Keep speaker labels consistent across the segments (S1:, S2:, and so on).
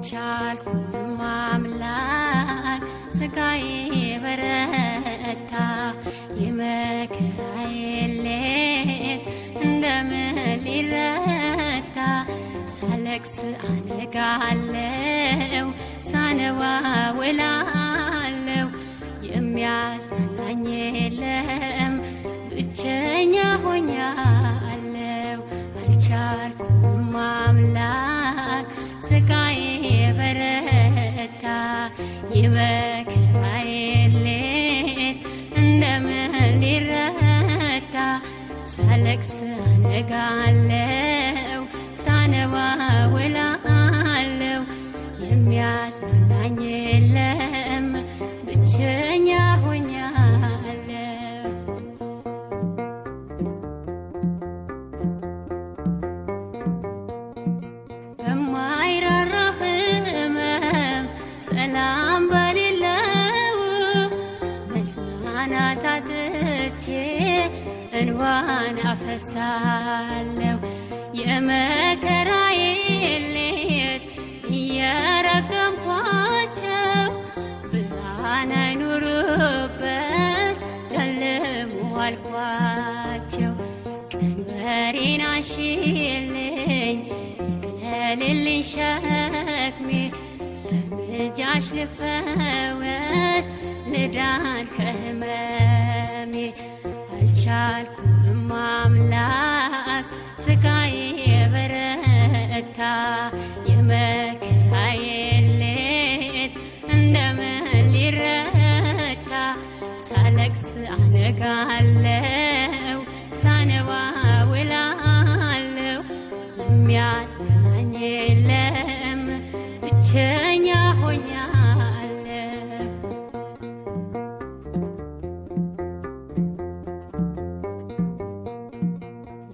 S1: አልቻልኩም አምላክ ስጋዬ በረታ የመከራዬ ሌት እንደምን ሊረታ ሳለቅስ አነጋለው ሳነባ ውላለው የሚያጽናናኝ የለም ብቸኛ ሆኛለው አልቻልኩም አምላክ ስጋዬ በረታ የመከራዬ ሌት እንደምን ሊረታ ሳለቅስ አነጋለው ሳነባ ውላለው የሚያጽናናኝ የለም ብቸኛ ሆኛለው በማይራራ ህመም ሰላም በሌለው መጽናናት አጥቼ እንባን አፈሳለሁ የመከራዬ ሌት እየረገምኳቸው ብርሃን አይኑርበት ጨልሞ አልኳቸው ቀንበሬን አሽልኝ ይቅለልልኝ ሸክሜ በምልጃሽ ልፈወስ ልዳን ከህመሜ አልቻልኩም አምላክ ስጋዬ በረታ የመከራዬ ሌት እንደምን ሊረታ ሳለቅስ አነጋለው ሳነባ ውላለው የሚያጽናናኝ የለም ብቸኛ ሆኛለው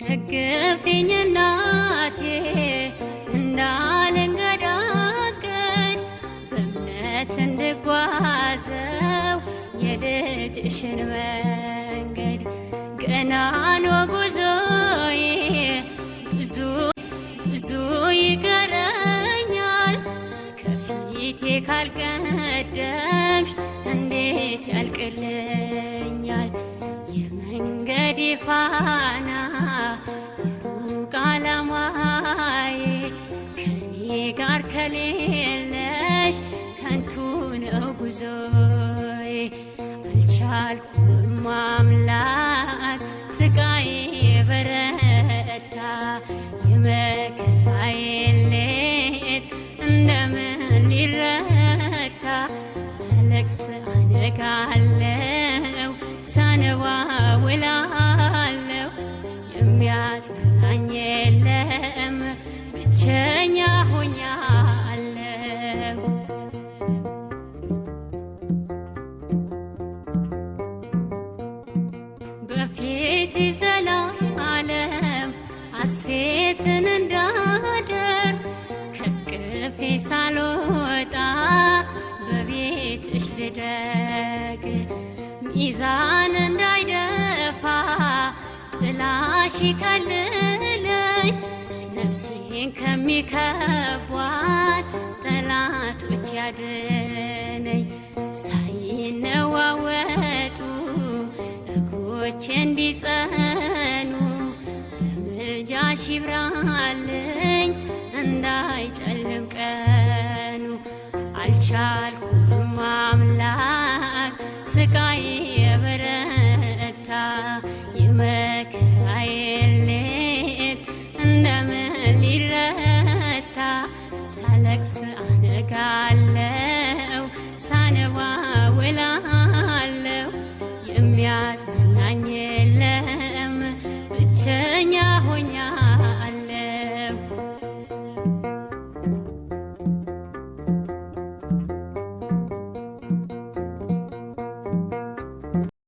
S1: ደግፊኝ እናቴ እንዳልንገዳገድ በእምነት እንድጓዘው የልጅሽን መንገድ ገና ነው ጉዞዬ ብዙ ይቀረኛል ከፊቴ ካልቀደምሽ እንዴት ያልቅልኛል የመንገዴ ፋና የሩቅ ዓላማዬ ከኔ ጋር ከሌለሽ ከንቱ ነው ጉዞዬ አልቻልኩም አምላክ ስጋዬ በረታ የመከራዬ ሌት እንደምን ሊረታ ሳለቅስ አነጋለው ሳነባ ውላለው የሚያጽናናኝ የለም ብቸኛ ሆኛለው በፊት ዘላለም ሐሴትን እንዳደር ከቅፌ ሳልወጣ በቤትሽ ልደግ ሚዛን እንዳይደፋ ጥላሽ ይከልለኝ ነፍሴን ከሚከቧት ጠላቶች ያድነኝ ሳይነዋወጡ እግሮቼ እንዲጸኑ በምልጃሽ ይብራልኝ እንዳይጨልም ቀኑ አልቻልኩም አምላክ ስጋዬ በረታ የመከራዬ